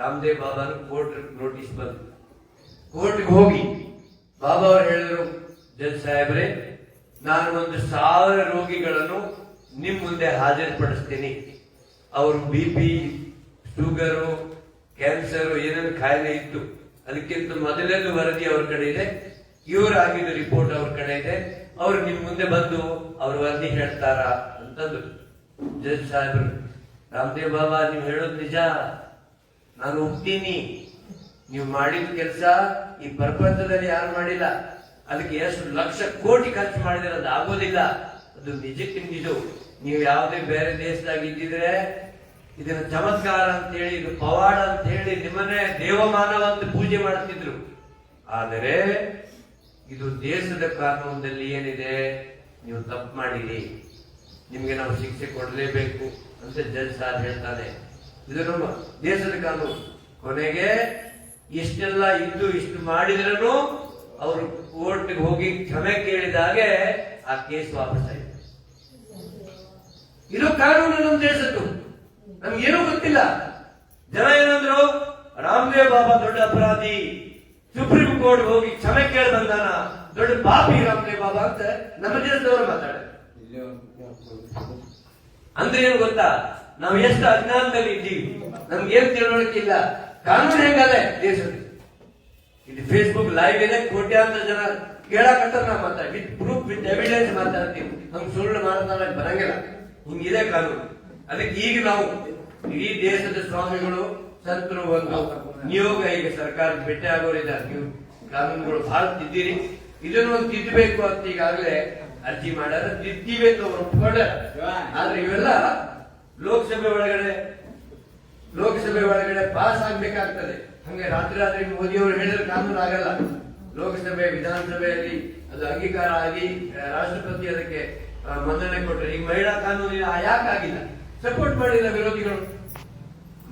ರಾಮದೇವ್ ಬಾಬಾನ ಕೋರ್ಟ್ ನೋಟಿಸ್ ಬಂತು. ಕೋರ್ಟ್ಗೆ ಹೋಗಿ ಬಾಬಾ ಅವರು ಹೇಳಿದ್ರು, ಜಡ್ಜ್ ಸಾಹೇಬ್ರೆ, ನಾನು 1,000 ರೋಗಿಗಳನ್ನು ನಿಮ್ ಮುಂದೆ ಹಾಜರುಪಡಿಸ್ತೀನಿ. ಅವರು BP, ಶುಗರು, ಕ್ಯಾನ್ಸರ್ ಏನೇನು ಕಾಯಿಲೆ ಇತ್ತು ಅದಕ್ಕಿಂತ ಮೊದಲೇದು ವರದಿ ಅವ್ರ ಕಡೆ ಇದೆ, ಇವರು ಆಗಿದ್ದ ರಿಪೋರ್ಟ್ ಅವ್ರ ಕಡೆ ಇದೆ, ಅವ್ರು ನಿಮ್ ಮುಂದೆ ಬಂದು ಅವ್ರ ವರದಿ ಹೇಳ್ತಾರ ಅಂತಂದ್ರು. ಜಡ್ಜ್ ಸಾಹೇಬ್ರು, ರಾಮದೇವ್ ಬಾಬಾ ನೀವು ಹೇಳೋದು ನಿಜ, ನಾನು ಒಪ್ತೀನಿ. ನೀವು ಮಾಡಿದ ಕೆಲಸ ಈ ಪ್ರಪಂಚದಲ್ಲಿ ಯಾರು ಮಾಡಿಲ್ಲ. ಅದಕ್ಕೆ ಎಷ್ಟು ಲಕ್ಷ ಕೋಟಿ ಖರ್ಚು ಮಾಡಿದ್ರೆ ಅದು ಆಗೋದಿಲ್ಲ. ಅದು ನಿಜಕ್ಕೆ ನಿಜ. ನೀವು ಯಾವುದೇ ಬೇರೆ ದೇಶದಾಗ ಇದ್ದಿದ್ರೆ ಇದನ್ನ ಚಮತ್ಕಾರ ಅಂತ ಹೇಳಿ, ಇದು ಪವಾಡ ಅಂತ ಹೇಳಿ ನಿಮ್ಮನ್ನೇ ದೇವಮಾನವ ಅಂತ ಪೂಜೆ ಮಾಡ್ತಿದ್ರು. ಆದರೆ ಇದು ದೇಶದ ಕಾನೂನದಲ್ಲಿ ಏನಿದೆ, ನೀವು ತಪ್ಪು ಮಾಡಿರಿ, ನಿಮ್ಗೆ ನಾವು ಶಿಕ್ಷೆ ಕೊಡಲೇಬೇಕು ಅಂತ ಜಡ್ಜ್ ಸಾರ್ ಹೇಳ್ತಾನೆ. ಇದು ನಮ್ಮ ದೇಶದ ಕಾನೂನು. ಕೊನೆಗೆ ಇಷ್ಟೆಲ್ಲ ಇದ್ದು ಇಷ್ಟು ಮಾಡಿದ್ರೂ ಅವರು ಕೋರ್ಟ್ಗೆ ಹೋಗಿ ಕ್ಷಮೆ ಕೇಳಿದಾಗೆ ಆ ಕೇಸ್ ವಾಪಸ್ ಆಯ್ತು. ಇದು ಕಾನೂನು ನಮ್ಮ ದೇಶದ್ದು. ನಮ್ಗೇನೂ ಗೊತ್ತಿಲ್ಲ. ಜನ ಏನಂದ್ರು, ರಾಮದೇವ್ ಬಾಬಾ ದೊಡ್ಡ ಅಪರಾಧಿ, ಸುಪ್ರೀಂ ಕೋರ್ಟ್ ಹೋಗಿ ಕ್ಷಮೆ ಕೇಳಿ ಬಂದಾನ, ದೊಡ್ಡ ಪಾಪಿ ರಾಮದೇವ್ ಬಾಬಾ ಅಂತ ನಮ್ಮ ದೇಶದವರು ಮಾತಾಡ. ಅಂದ್ರೆ ಏನು ಗೊತ್ತಾ, ನಾವು ಎಷ್ಟು ಅಜ್ಞಾನದಲ್ಲಿ ಇದ್ದೀವಿ, ನಮ್ಗೇನ್ ತಿಳುವಳಿಕೆ ಇಲ್ಲ. ಕಾನೂನು ಹೆಂಗದೆ ದೇಶದಲ್ಲಿ. ಇದು ಫೇಸ್ಬುಕ್ ಲೈವ್ ಇದೆ, ಕೋಟ್ಯಾಂತರ ಜನ ಕೇಳಕಂತ ನಾವು ಮಾತಾಡಿ ವಿತ್ ಪ್ರೂಫ್ ವಿತ್ ಎವಿಡೆನ್ಸ್ ಮಾತಾಡ್ತೀವಿ. ನಮ್ಗೆ ಸುಳ್ಳು ಮಾತನಾಡಕ್ ಬರಂಗಿಲ್ಲ. ಹಿಂಗಿದೆ ಕಾನೂನು. ಅದಕ್ಕೆ ಈಗ ನಾವು ಇಡೀ ದೇಶದ ಸ್ವಾಮಿಗಳು, ಸಂತರು ಒಂದು ನಿಯೋಗ ಈಗ ಸರ್ಕಾರಕ್ಕೆ ಭೇಟಿ ಆಗೋರಿದ್ದಾರೆ. ನೀವು ಕಾನೂನುಗಳು ಬಹಳ ತಿದ್ದಿರಿ, ಇದನ್ನು ಒಂದು ತಿದ್ದಬೇಕು ಅಂತ ಈಗಾಗಲೇ ಅರ್ಜಿ ಮಾಡ್ಯಾರ, ತಿರ್ತೀವಿ ಅಂತ ಅವ್ರು ಒಪ್ಕೊಂಡಾರ. ಆದ್ರೆ ಇವೆಲ್ಲ ಲೋಕಸಭೆ ಒಳಗಡೆ ಪಾಸ್ ಆಗ್ಬೇಕಾಗ್ತದೆ. ಹಂಗೆ ರಾತ್ರಿ ಮೋದಿಯವರು ಹೇಳಿದ್ರೆ ಕಾನೂನು ಆಗಲ್ಲ. ಲೋಕಸಭೆ ವಿಧಾನಸಭೆಯಲ್ಲಿ ಅದು ಅಂಗೀಕಾರ ಆಗಿ ರಾಷ್ಟ್ರಪತಿ ಅದಕ್ಕೆ ಮನ್ನಣೆ ಕೊಟ್ಟರೆ. ಈಗ ಮಹಿಳಾ ಕಾನೂನು ಯಾಕೆ ಆಗಿಲ್ಲ? ಸಪೋರ್ಟ್ ಮಾಡಿಲ್ಲ ವಿರೋಧಿಗಳು.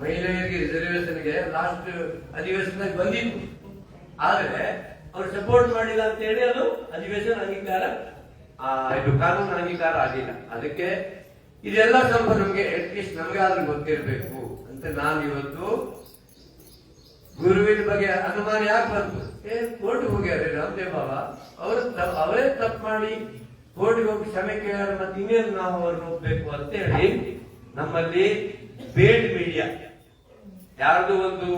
ಮಹಿಳೆಯರಿಗೆ ರಿಸರ್ವೇಶನ್ಗೆ ಲಾಸ್ಟ್ ಅಧಿವೇಶನದಲ್ಲಿ ಬಂದಿತ್ತು, ಆದ್ರೆ ಅವ್ರು ಸಪೋರ್ಟ್ ಮಾಡಿಲ್ಲ ಅಂತ ಹೇಳಿ ಅದು ಅಧಿವೇಶನ ಅಂಗೀಕಾರ ಇದು ಕಾನೂನು ಅಂಗೀಕಾರ ಆಗಿಲ್ಲ. ಅದಕ್ಕೆ ಇದೆಲ್ಲ ಸ್ವಲ್ಪ ನಮ್ಗೆ ಅಟ್ಲೀಸ್ಟ್ ನಮಗಾದ್ರೂ ಗೊತ್ತಿರಬೇಕು ಅಂತ ನಾನು ಇವತ್ತು ಗುರುವಿನ ಬಗ್ಗೆ ಅನುಮಾನ ಯಾಕೆ ಬಂತು? ಕೋರ್ಟ್ ಹೋಗ್ಯಾರ ರಾಮದೇವ್ ಬಾಬಾ, ಅವರೇ ತಪ್ಪು ಮಾಡಿ ಕೋರ್ಟ್ಗೆ ಹೋಗಿ ಕ್ಷಮೆ ಕೇಳ್ಯಾರ, ಮತ್ತೆ ಇನ್ನೇನು ನಾವು ಅವ್ರನ್ನ ಹೋಗ್ಬೇಕು ಅಂತ ಹೇಳಿ ನಮ್ಮಲ್ಲಿ ಪೇಡ್ ಮೀಡಿಯಾ ಯಾರ್ದು ಒಂದು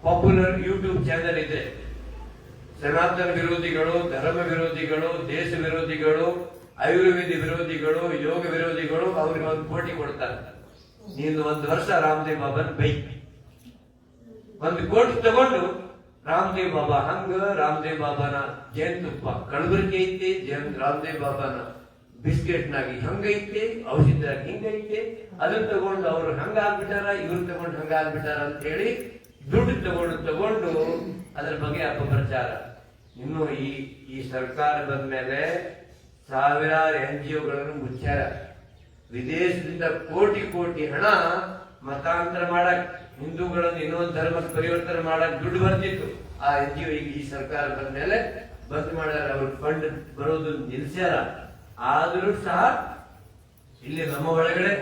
ಪಾಪ್ಯುಲರ್ ಯೂಟ್ಯೂಬ್ ಚಾನೆಲ್ ಇದೆ. ಸನಾತನ ವಿರೋಧಿಗಳು, ಧರ್ಮ ವಿರೋಧಿಗಳು, ದೇಶ ವಿರೋಧಿಗಳು, ಆಯುರ್ವೇದ ವಿರೋಧಿಗಳು, ಯೋಗ ವಿರೋಧಿಗಳು ಅವ್ರಿಗೆ ಒಂದು ಕೋಟಿ ಕೊಡ್ತಾರೆ. ನೀನು 1 ವರ್ಷ ರಾಮದೇವ್ ಬಾಬಾನ ಬೈಕ್ 1 ಕೋಟಿ ತಗೊಂಡು ರಾಮದೇವ್ ಬಾಬಾ ಹಂಗ, ರಾಮದೇವ್ ಬಾಬಾನ ಜೇನುತುಪ್ಪ ಕಲಬುರಗಿ ಐತಿ, ರಾಮದೇವ್ ಬಾಬಾನ ಬಿಸ್ಕೆಟ್ ನಾಗಿ ಹಂಗೈತೆ, ಔಷಧಿಯಾಗಿ ಹಿಂಗೈತೆ, ಅದನ್ನ ತಗೊಂಡು ಅವ್ರು ಹಂಗ ಆಗ್ಬಿಟ್ಟಾರ, ಇವ್ರು ತಗೊಂಡು ಹಂಗ ಆಗ್ಬಿಟ್ಟಾರ ಅಂತ ಹೇಳಿ ದುಡ್ಡು ತಗೊಂಡು ಅದರ ಬಗ್ಗೆ ಅಪಪ್ರಚಾರ. ಇನ್ನು ಈ ಸರ್ಕಾರ ಬಂದ ಮೇಲೆ ಸಾವಿರಾರು NGOಗಳನ್ನು ಮುಚ್ಚಾರ. ವಿದೇಶದಿಂದ ಕೋಟಿ ಹಣ ಮತಾಂತರ ಮಾಡಕ್, ಹಿಂದೂಗಳನ್ನು ಇನ್ನೊಂದು ಧರ್ಮಕ್ಕೆ ಪರಿವರ್ತನೆ ಮಾಡಕ್ ದುಡ್ಡು ಬರ್ತಿತ್ತು. ಆ NGO ಈಗ ಈ ಸರ್ಕಾರ ಬಂದ ಮೇಲೆ ಬಂದ್ ಮಾಡ್ಯಾರ. ಅವ್ರ ಫಂಡ್ ಬರೋದು ನಿಲ್ಸ್ಯಾರ. ಆದ್ರೂ ಸಹ ಇಲ್ಲಿ ನಮ್ಮ ಒಳಗಡೆ,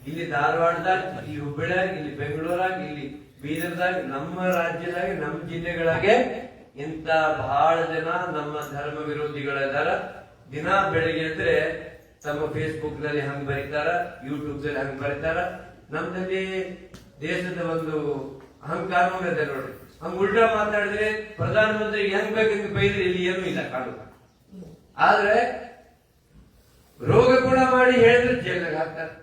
ಇಲ್ಲಿ ಧಾರವಾಡದಾಗ, ಇಲ್ಲಿ ಹುಬ್ಬಳ್ಳಿಯಾಗ, ಇಲ್ಲಿ ಬೆಂಗಳೂರಾಗ, ಇಲ್ಲಿ ಬೀದರ್ದಾಗ, ನಮ್ಮ ರಾಜ್ಯದಾಗ, ನಮ್ಮ ಜಿಲ್ಲೆಗಳಾಗೆ ಇಂತ ಬಹಳ ಜನ ನಮ್ಮ ಧರ್ಮ ವಿರೋಧಿಗಳಿದಾರ. ದಿನ ಬೆಳಿಗ್ಗೆ ಅಂದ್ರೆ ತಮ್ಮ ಫೇಸ್ಬುಕ್ ನಲ್ಲಿ ಹಂಗ್ ಬರೀತಾರ, ಯೂಟ್ಯೂಬ್ ನಲ್ಲಿ ಹಂಗ್ ಬರೀತಾರ. ನಮ್ದಲ್ಲಿ ದೇಶದ ಒಂದು ಕಾನೂನು ಇದೆ ನೋಡ್ರಿ. ಹಂಗ ಉಲ್ಟಾ ಮಾತಾಡಿದ್ರೆ ಪ್ರಧಾನಮಂತ್ರಿ ಹೆಂಗ್ ಬೇಕಂತ ಬೈದ್ರೆ ಇಲ್ಲಿ ಏನೂ ಇಲ್ಲ ಕಾನೂನು. ಆದ್ರೆ ರೋಗ ಗುಣ ಮಾಡಿ ಹೇಳಿದ್ರೆ ಜೈಲಿಗೆ ಹಾಕ್ತಾರೆ.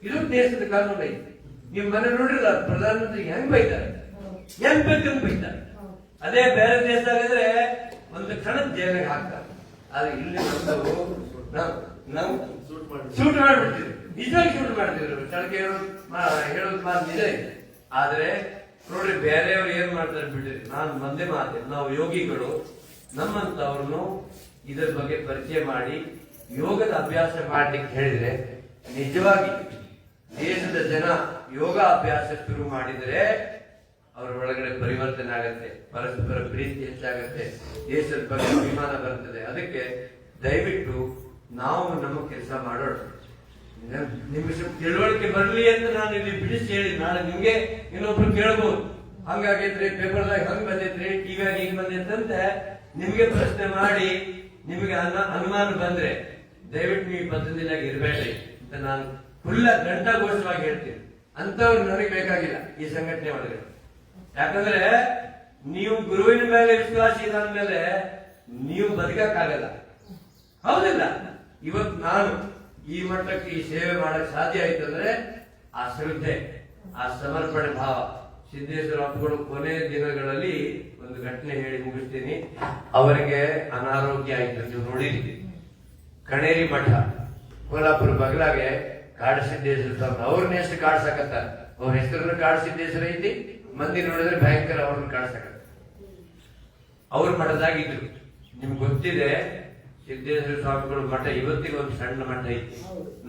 ಇದು ದೇಶದ ಕಾನೂನು ಐತಿ. ನೀವು ಮನೆ ನೋಡಿರಲ್ಲ, ಪ್ರಧಾನಮಂತ್ರಿ ಹೆಂಗ್ ಬೈತಾರೆ, ಹೆಂಗ್ ಬೇಕಂತ ಬೈತಾರೆ. ಅದೇ ಬೇರೆ ದೇಶದಾಗಿದ್ರೆ ಒಂದು ಕ್ಷಣದ ಜೈಲಿಗೆ ಹಾಕ್ತಾರೆ. ಆದ್ರೆ ಇಲ್ಲಿ ನಾವು ಶೂಟ್ ಮಾಡ್ಬಿಡ್ತೀವಿ, ನಿಜವಾಗಿ ಶೂಟ್ ಮಾಡ್ತಿದ್ರು. ಸ್ಥಳಕ್ಕೆ ಹೇಳೋದು ಮಾತು ನಿಜ ಇದೆ. ಆದ್ರೆ ನೋಡ್ರಿ ಬೇರೆಯವ್ರು ಏನ್ ಮಾಡ್ತಾರೆ ಬಿಡ್ರಿ. ನಾನು ಒಂದೇ ಮಾತೆ, ನಾವು ಯೋಗಿಗಳು ನಮ್ಮಂತವ್ರನ್ನು ಇದರ ಬಗ್ಗೆ ಪರಿಚಯ ಮಾಡಿ ಯೋಗದ ಅಭ್ಯಾಸ ಮಾಡ್ಲಿಕ್ಕೆ ಹೇಳಿದ್ರೆ, ನಿಜವಾಗಿ ದೇಶದ ಜನ ಯೋಗ ಅಭ್ಯಾಸ ಶುರು ಮಾಡಿದ್ರೆ ಅವ್ರ ಒಳಗಡೆ ಪರಿವರ್ತನೆ ಆಗತ್ತೆ, ಪರಸ್ಪರ ಪ್ರೀತಿ ಹೆಚ್ಚಾಗತ್ತೆ, ದೇಶದ ಬಗ್ಗೆ ಅಭಿಮಾನ ಬರ್ತದೆ. ಅದಕ್ಕೆ ದಯವಿಟ್ಟು ನಾವು ನಮ್ಮ ಕೆಲಸ ಮಾಡೋಣ. ನಿಮ್ಗೆ ತಿಳುವಳಿಕೆ ಬರ್ಲಿ ಅಂತ ನಾನು ಇಲ್ಲಿ ಬಿಡಿಸಿ ಹೇಳಿ, ನಾಳೆ ನಿಮ್ಗೆ ಇನ್ನೊಬ್ರು ಕೇಳ್ಬೋದು, ಹಂಗಾಗೈತ್ರಿ, ಪೇಪರ್ದಾಗ ಹಂಗ್ ಬಂದೈತ್ರಿ, ಟಿವಿಯಾಗ ಹಿಂಗ್ ಬಂದೈತಂತ ನಿಮ್ಗೆ ಪ್ರಶ್ನೆ ಮಾಡಿ ನಿಮ್ಗೆ ಅನುಮಾನ ಬಂದ್ರೆ ದಯವಿಟ್ಟು ನೀವು ಪದ್ಧತಿಯಾಗ ಇರಬೇಡ್ರಿ ಅಂತ ನಾನು ಘಂಟಾಘೋಷವಾಗಿ ಹೇಳ್ತೀನಿ. ಅಂತವ್ರು ನನಗೆ ಬೇಕಾಗಿಲ್ಲ ಈ ಸಂಘಟನೆ ಒಳಗೆ. ಯಾಕಂದ್ರೆ ನೀವು ಗುರುವಿನ ಮೇಲೆ ವಿಶ್ವಾಸ ಇಲ್ಲ ಅಂದ್ಮೇಲೆ ನೀವು ಬದುಕಕ್ಕಾಗಲ್ಲ. ಹೌದಿಲ್ಲ? ಇವತ್ತು ನಾನು ಈ ಮಟ್ಟಕ್ಕೆ ಈ ಸೇವೆ ಮಾಡಕ್ ಸಾಧ್ಯ ಆಯ್ತು ಅಂದ್ರೆ ಆ ಶ್ರದ್ಧೆ, ಆ ಸಮರ್ಪಣೆ ಭಾವ. ಸಿದ್ದೇಶ್ವರ ಅಪ್ಪಗಳು ಕೊನೆ ದಿನಗಳಲ್ಲಿ ಒಂದು ಘಟನೆ ಹೇಳಿ ಮುಗಿಸ್ತೀನಿ. ಅವರಿಗೆ ಅನಾರೋಗ್ಯ ಆಯ್ತು, ನೀವು ನೋಡಿದ್ರಿ. ಕಣೇರಿ ಮಠ ಕೋಲ್ಹಾಪುರ ಬಗಲಾಗೆ ಕಾಡಸಿದ್ದೇಶ್ವರ ಸ್ವಾಮಿ ಅವ್ರನ್ನ ಎಷ್ಟು ಕಾಡ್ಸಕತ್ತಾರ. ಅವ್ರ ಹೆಸರನ್ನು ಕಾಡಸಿದ್ದೇಶ್ವರ ಐತಿ, ಮಂದಿ ನೋಡಿದ್ರೆ ಭಯಂಕರ ಅವ್ರನ್ನ ಕಾಡ್ಸಕತ್ತ. ಅವ್ರ ಮಠದಾಗಿದ್ರು. ನಿಮ್ಗೆ ಗೊತ್ತಿದೆ, ಸಿದ್ದೇಶ್ವರ ಸ್ವಾಮಿಗಳು ಮಠ ಇವತ್ತಿಗೆ ಒಂದು ಸಣ್ಣ ಮಠ ಐತಿ,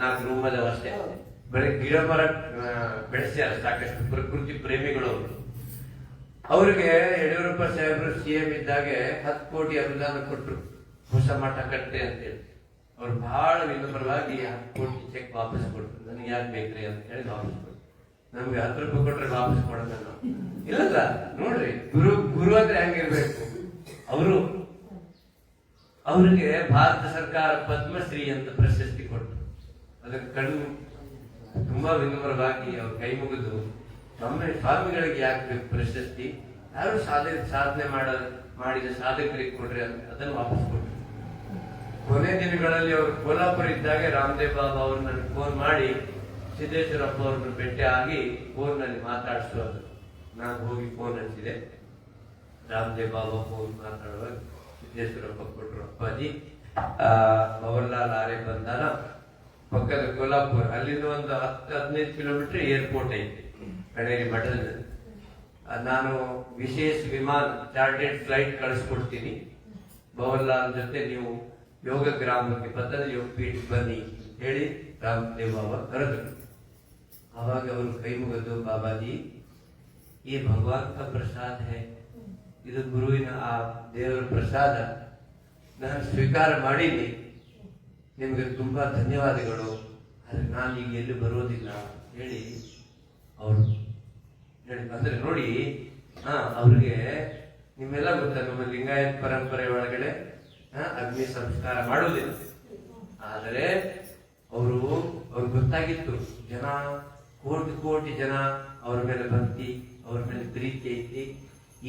4 ರೂಮ್ ಅದಾವ ಅಷ್ಟೇ. ಬೆಳಗ್ಗೆ ಗಿಡ ಮರ ಬೆಳೆಸ್ಯಾರ ಸಾಕಷ್ಟು ಪ್ರಕೃತಿ ಪ್ರೇಮಿಗಳು. ಅವ್ರಿಗೆ ಯಡಿಯೂರಪ್ಪ ಸಾಹೇಬರು CM ಇದ್ದಾಗೆ 10 ಕೋಟಿ ಅನುದಾನ ಕೊಟ್ಟರು, ಹೊಸ ಮಠ ಕಟ್ಟೆ ಅಂತೇಳಿ. ಅವ್ರು ಬಹಳ ವಿನಮ್ರವಾಗಿ 10 ಕೋಟಿ ಚೆಕ್ ವಾಪಸ್ ಕೊಟ್ರು. ನನಗೆ ಯಾಕೆ ಬೇಕ್ರಿ ಅಂತ ಹೇಳಿ ವಾಪಸ್ ಕೊಟ್ರು. ನಮ್ಗೆ 10 ರೂಪಾಯಿ ಕೊಟ್ರೆ ವಾಪಸ್ ಕೊಡೋಣ ನಾವು ಇಲ್ಲಲ್ಲ. ನೋಡ್ರಿ, ಗುರು ಅಂದ್ರೆ ಹೆಂಗಿರ್ಬೇಕು. ಅವರಿಗೆ ಭಾರತ ಸರ್ಕಾರ ಪದ್ಮಶ್ರೀ ಅಂತ ಪ್ರಶಸ್ತಿ ಕೊಟ್ಟರು. ಅದಕ್ಕೆ ಕಣ್ಣು ತುಂಬಾ ವಿನಮ್ರವಾಗಿ ಅವ್ರ ಕೈ ಮುಗಿದು, ಸ್ವಾಮಿಗಳಿಗೆ ಯಾಕೆ ಬೇಕು ಪ್ರಶಸ್ತಿ, ಯಾರು ಸಾಧನೆ ಮಾಡಿದ ಸಾಧಕರಿಗೆ ಕೊಡ್ರಿ ಅಂತ ಅದನ್ನು ವಾಪಸ್ ಕೊಟ್ಟರು. ಕೊನೆ ದಿನಗಳಲ್ಲಿ ಅವರು ಕೋಲ್ಹಾಪುರ ಇದ್ದಾಗ ರಾಮದೇವ್ ಬಾಬಾ ಅವ್ರು ನನಗೆ ಫೋನ್ ಮಾಡಿ ಸಿದ್ದೇಶ್ವರಪ್ಪ ಅವ್ರನ್ನ ಭೇಟಿ ಆಗಿ ಫೋನ್ ನಲ್ಲಿ ಮಾತಾಡಿಸೋದು. ನಾನು ಹೋಗಿ ಫೋನ್ ಹಚ್ಚಿದೆ. ರಾಮದೇವ್ ಬಾಬಾ ಫೋನ್ ಮಾತಾಡುವಾಗ ಸಿದ್ದೇಶ್ವರಪ್ಪ ಕೊಟ್ಟರು, ಅಪ್ಪಾಜಿ ಭವನ್ಲಾಲ್ ಆರೆ ಬಂದಾನ ಪಕ್ಕದ ಕೋಲ್ಹಾಪುರ, ಅಲ್ಲಿಂದ ಒಂದು 10-15 ಕಿಲೋಮೀಟರ್ ಏರ್ಪೋರ್ಟ್ ಐತಿ ಕಣೇರಿ ಮಠದ. ನಾನು ವಿಶೇಷ ವಿಮಾನ ಚಾರ್ಟೆಡ್ ಫ್ಲೈಟ್ ಕಳಿಸ್ಕೊಡ್ತೀನಿ. ಭವನ್ಲಾಲ್ ಜೊತೆ ನೀವು ಯೋಗ ಗ್ರಾಮಕ್ಕೆ ಪತಂಜಲಿ ಯೋಗ ಪೀಠ ಬನ್ನಿ ಹೇಳಿ ರಾಮದೇವ್ ಬಾಬಾ ಕರೆದ್ರು. ಆವಾಗ ಅವರು ಕೈ ಮುಗಿದು, ಬಾಬಾಜಿ ಈ ಭಗವಾನ್ ಕ ಪ್ರಸಾದ ಹೇ, ಇದು ಗುರುವಿನ ಆ ದೇವರ ಪ್ರಸಾದ, ನಾನು ಸ್ವೀಕಾರ ಮಾಡೀನಿ, ನಿಮಗೆ ತುಂಬಾ ಧನ್ಯವಾದಗಳು, ಆದ್ರೆ ನಾನು ಈಗ ಎಲ್ಲಿ ಬರೋದಿಲ್ಲ ಹೇಳಿ ಅವರು ಹೇಳಿ ಬಂದ್ರೆ ನೋಡಿ. ಅವ್ರಿಗೆ ನಿಮ್ಮೆಲ್ಲ ಗೊತ್ತ, ನಮ್ಮ ಲಿಂಗಾಯತ್ ಪರಂಪರೆ ಒಳಗಡೆ ಅಗ್ನಿ ಸಂಸ್ಕಾರ ಮಾಡುವುದಿಲ್ಲ. ಆದರೆ ಅವ್ರಿಗೆ ಗೊತ್ತಾಗಿತ್ತು, ಜನ ಕೋಟಿ ಜನ ಅವ್ರ ಮೇಲೆ ಭಕ್ತಿ, ಅವ್ರ ಮೇಲೆ ಪ್ರೀತಿ ಐತಿ,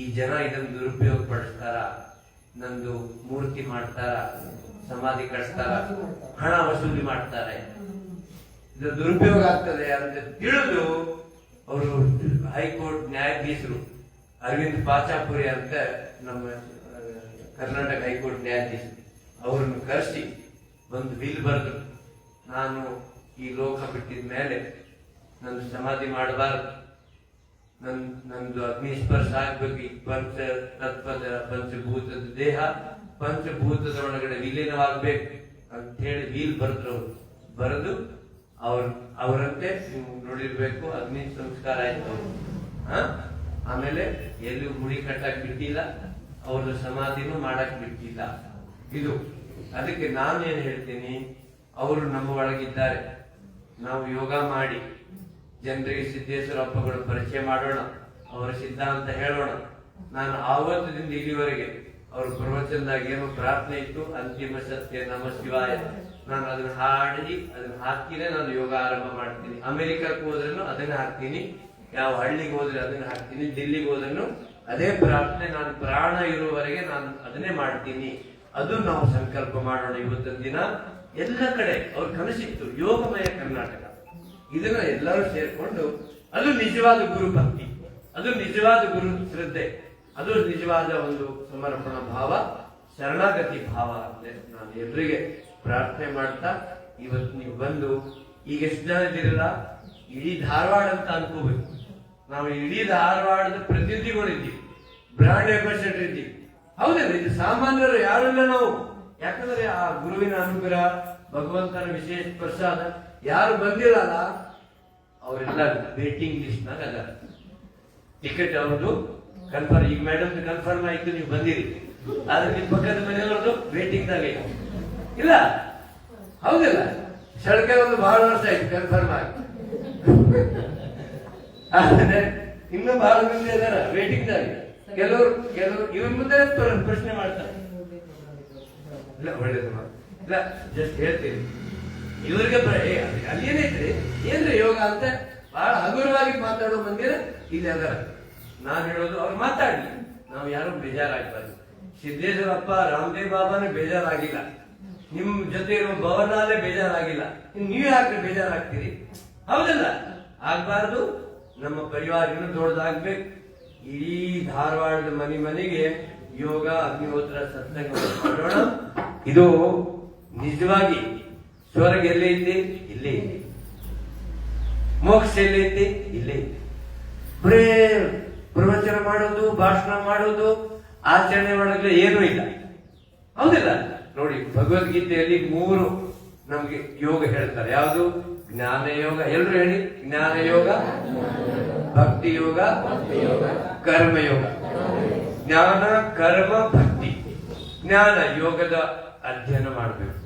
ಈ ಜನ ಇದನ್ನು ದುರುಪಯೋಗ ಪಡಿಸ್ತಾರ, ನಂದು ಮೂರ್ತಿ ಮಾಡ್ತಾರ, ಸಮಾಧಿ ಕಳಿಸ್ತಾರ, ಹಣ ವಸೂಲಿ ಮಾಡ್ತಾರೆ, ಇದು ದುರುಪಯೋಗ ಆಗ್ತದೆ ಅಂತ ತಿಳಿದು ಅವರು ಹೈಕೋರ್ಟ್ ನ್ಯಾಯಾಧೀಶರು ಅರವಿಂದ್ ಪಾಚಾಪುರಿ ಅಂತ ನಮ್ಮ ಕರ್ನಾಟಕ ಹೈಕೋರ್ಟ್ ನ್ಯಾಯಾಧೀಶರು ಅವರನ್ನು ಕರೆಸಿ ಒಂದು ಬಿಲ್ ಬರೆದ್ರು. ನಾನು ಈ ಲೋಕ ಬಿಟ್ಟಿದ ಮೇಲೆ ನನ್ನ ಸಮಾಧಿ ಮಾಡಬಾರದು, ನಂದು ಅಗ್ನಿಸ್ಪರ್ಶ ಆಗ್ಬೇಕು, ಈ ಪಂಚ ತತ್ವದ ಪಂಚಭೂತದ ದೇಹ ಪಂಚಭೂತದ ಒಳಗಡೆ ವಿಲೀನವಾಗ್ಬೇಕು ಅಂತ ಹೇಳಿ ಬಿಲ್ ಬರೆದ್ರು. ಬರೆದು ಅವರಂತೆ ನೀವು ನೋಡಿರ್ಬೇಕು, ಅಗ್ನಿ ಸಂಸ್ಕಾರ ಆಯ್ತು. ಆಮೇಲೆ ಎಲ್ಲೂ ಗುಡಿ ಕಟ್ಟಕ್ ಬಿಟ್ಟಿಲ್ಲ, ಅವ್ರ ಸಮಾಧಿನೂ ಮಾಡಕ್ ಬಿಟ್ಟಿಲ್ಲ. ಇದು ಅದಕ್ಕೆ ನಾನು ಏನ್ ಹೇಳ್ತೀನಿ, ಅವರು ನಮ್ಮ ಒಳಗಿದ್ದಾರೆ, ನಾವು ಯೋಗ ಮಾಡಿ ಜನರಿಗೆ ಸಿದ್ದೇಶ್ವರಪ್ಪಗಳ ಪರಿಚಯ ಮಾಡೋಣ, ಅವರ ಸಿದ್ಧಾಂತ ಹೇಳೋಣ. ನಾನು ಆವತ್ತದಿಂದ ಇಲ್ಲಿವರೆಗೆ ಅವ್ರ ಪ್ರವಚನದಾಗ ಏನೋ ಪ್ರಾರ್ಥನೆ ಇತ್ತು, ಅಂತಿಮ ಸತ್ಯ ನಮ ಶಿವಾಯ, ನಾನು ಅದನ್ನ ಹಾಡಿ ಅದನ್ನ ಹಾಕಿನೇ ನಾನು ಯೋಗ ಆರಂಭ ಮಾಡ್ತೀನಿ. ಅಮೆರಿಕಕ್ಕೆ ಹೋದ್ರೂ ಅದನ್ನ ಹಾಕ್ತೀನಿ, ಯಾವ ಹಳ್ಳಿಗೆ ಹೋದ್ರೆ ಅದನ್ನ ಹಾಕ್ತೀನಿ, ದಿಲ್ಲಿಗೆ ಹೋದ್ರೂ ಅದೇ ಪ್ರಾರ್ಥನೆ, ನಾನು ಪ್ರಾಣ ಇರುವವರೆಗೆ ನಾನು ಅದನ್ನೇ ಮಾಡ್ತೀನಿ. ಅದು ನಾವು ಸಂಕಲ್ಪ ಮಾಡೋಣ. ಇವತ್ತಿನ ದಿನ ಎಲ್ಲ ಕಡೆ ಅವ್ರ ಕನಸಿತ್ತು ಯೋಗಮಯ ಕರ್ನಾಟಕ, ಇದನ್ನ ಎಲ್ಲರೂ ಸೇರ್ಕೊಂಡು, ಅದು ನಿಜವಾದ ಗುರು ಭಕ್ತಿ, ಅದು ನಿಜವಾದ ಗುರು ಶ್ರದ್ಧೆ, ಅದು ನಿಜವಾದ ಒಂದು ಸಮರ್ಪಣಾ ಭಾವ, ಶರಣಾಗತಿ ಭಾವ ಅಂತ ನಾನು ಎಲ್ರಿಗೆ ಪ್ರಾರ್ಥನೆ ಮಾಡ್ತಾ, ಇವತ್ತು ನೀವು ಬಂದು ಈಗ ಎಷ್ಟು ಜನ ಇದ್ದೀರಲ್ಲ, ಇಡೀ ಧಾರವಾಡ ಅಂತ ಅನ್ಕೋಬೇಕು. ನಾವು ಇಡೀ ಧಾರವಾಡದ ಪ್ರತಿನಿಧಿಗಳಿದ್ದೀವಿ, ಬ್ರಾಂಡ್ ಅಂಬಾಸಿಡರ್ ಇದ್ದೀವಿ. ಹೌದಲ್ಲ, ಇದು ಸಾಮಾನ್ಯರು ಯಾರೆಲ್ಲ ನಾವು, ಯಾಕಂದ್ರೆ ಆ ಗುರುವಿನ ಅನುಗ್ರಹ, ಭಗವಂತನ ವಿಶೇಷ ಪ್ರಸಾದ, ಯಾರು ಬಂದಿರಲ್ಲ ಅವರೆಲ್ಲ ವೇಟಿಂಗ್ ಲಿಸ್ಟ್ ನಾಗ ಅದ. ಟಿಕೆಟ್ ಅವ್ರದ್ದು ಕನ್ಫರ್ಮ್, ಈಗ ಮೇಡಮ್ ಕನ್ಫರ್ಮ್ ಆಯ್ತು, ನೀವು ಬಂದಿರಿ, ಆದ್ರೆ ನಿಮ್ ಪಕ್ಕದ ಮನೆಯವ್ರದ್ದು ವೇಟಿಂಗ್ ದಾಗ ಇಲ್ಲ. ಹೌದಿಲ್ಲ, ಸಡಕ ಒಂದು ಬಹಳ ವರ್ಷ ಆಯ್ತು ಕನ್ಫರ್ಮ್ ಆಗಿ, ಆದ್ರೆ ಇನ್ನು ಬಹಳ ಮಂದಿ ಅದಾರ ವೇಟಿಂಗ್ ದಾಗ. ಕೆಲವರು ಇವ್ರ ಮುಂದೆ ಪ್ರಶ್ನೆ ಮಾಡ್ತಾರೆ. ಇಲ್ಲ ಒಳ್ಳೇದು ಇಲ್ಲ, ಜಸ್ಟ್ ಹೇಳ್ತೀನಿ ಇವ್ರಿಗೆ ಅಲ್ಲಿ ಏನೈತ್ರಿ, ಏನ್ರಿ ಯೋಗ ಅಂತ ಬಹಳ ಹಗುರವಾಗಿ ಮಾತಾಡೋ ಮಂದಿರ ಇಲ್ಲಿ ಅದರ. ನಾನ್ ಹೇಳೋದು ಅವ್ರು ಮಾತಾಡ್ಲಿ, ನಾವು ಯಾರು ಬೇಜಾರಾಗ್ಬಾರ್ದು. ಸಿದ್ದೇಶ್ವರಪ್ಪ ರಾಮದೇವ್ ಬಾಬಾನೇ ಬೇಜಾರಾಗಿಲ್ಲ, ನಿಮ್ ಜೊತೆ ಇರುವ ಭವನಾಲೇ ಬೇಜಾರಾಗಿಲ್ಲ, ನೀವ್ ಯಾಕೆ ಬೇಜಾರಾಗ್ತೀರಿ? ಹೌದಲ್ಲ, ಆಗ್ಬಾರ್ದು. ನಮ್ಮ ಪರಿವಾರ ಇನ್ನೂ ದೊಡ್ಡದಾಗ್ಬೇಕು. ಇಡೀ ಧಾರವಾಡದ ಮನೆಗೆ ಯೋಗ ಅಗ್ನಿಹೋತ್ರ ಸತ್ಸಂಗ ಮಾಡೋಣ. ಇದು ನಿಜವಾಗಿ ಸ್ವರ್ಗ ಎಲ್ಲೈತಿ? ಇಲ್ಲೇ ಐತಿ. ಮೋಕ್ಷ ಎಲ್ಲೈತಿ? ಇಲ್ಲೇ ಐತಿ. ಬರೇ ಪ್ರವಚನ ಮಾಡೋದು, ಭಾಷಣ ಮಾಡೋದು, ಆಚರಣೆ ಮಾಡೋದು ಏನೂ ಇಲ್ಲ. ಹೌದಿಲ್ಲ? ನೋಡಿ, ಭಗವದ್ಗೀತೆಯಲ್ಲಿ 3 ನಮ್ಗೆ ಯೋಗ ಹೇಳ್ತಾರೆ. ಯಾವುದು? ಜ್ಞಾನ ಯೋಗ. ಎಲ್ರು ಹೇಳಿ, ಜ್ಞಾನ ಯೋಗ, ಭಕ್ತಿ ಯೋಗ, ಕರ್ಮ ಯೋಗ. ಜ್ಞಾನ, ಕರ್ಮ, ಭಕ್ತಿ. ಜ್ಞಾನ ಯೋಗದ ಅಧ್ಯಯನ ಮಾಡಬೇಕು.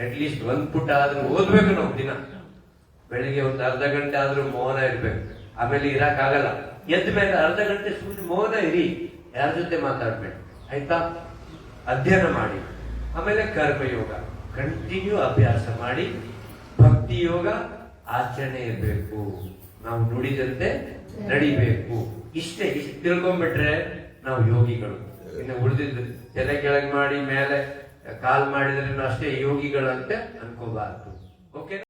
ಅಟ್ಲೀಸ್ಟ್ 1 ಪುಟ ಆದ್ರೂ ಓದ್ಬೇಕು ನಾವು ದಿನ. ಬೆಳಿಗ್ಗೆ ಒಂದು ಅರ್ಧ ಗಂಟೆ ಆದ್ರೂ ಮೌನ ಇರ್ಬೇಕು. ಆಮೇಲೆ ಇರಕ್ಕಾಗಲ್ಲ, ಎದ್ದ ಮೇಲೆ ಅರ್ಧ ಗಂಟೆ ಸುಮ್ಮನೆ ಮೌನ ಇರಿ, ಯಾರ ಜೊತೆ ಮಾತಾಡ್ಬೇಕು, ಆಯ್ತಾ? ಅಧ್ಯಯನ ಮಾಡಿ. ಆಮೇಲೆ ಕರ್ಮಯೋಗ ಕಂಟಿನ್ಯೂ ಅಭ್ಯಾಸ ಮಾಡಿ. ಭಕ್ತಿ ಯೋಗ ಆಚರಣೆ ಇರಬೇಕು, ನಾವು ನುಡಿದಂತೆ ನಡಿಬೇಕು. ಇಷ್ಟು ತಿಳ್ಕೊಂಡ್ಬಿಟ್ರೆ ನಾವು ಯೋಗಿಗಳು. ಇನ್ನು ಉಳಿದಿದ್ದು ತಲೆ ಕೆಳಗೆ ಮಾಡಿ ಮೇಲೆ ಕಾಲ್ ಮಾಡಿದ್ರೆ ಅಷ್ಟೇ ಯೋಗಿಗಳಂತೆ ಅನ್ಕೋಬಾರ್ದು.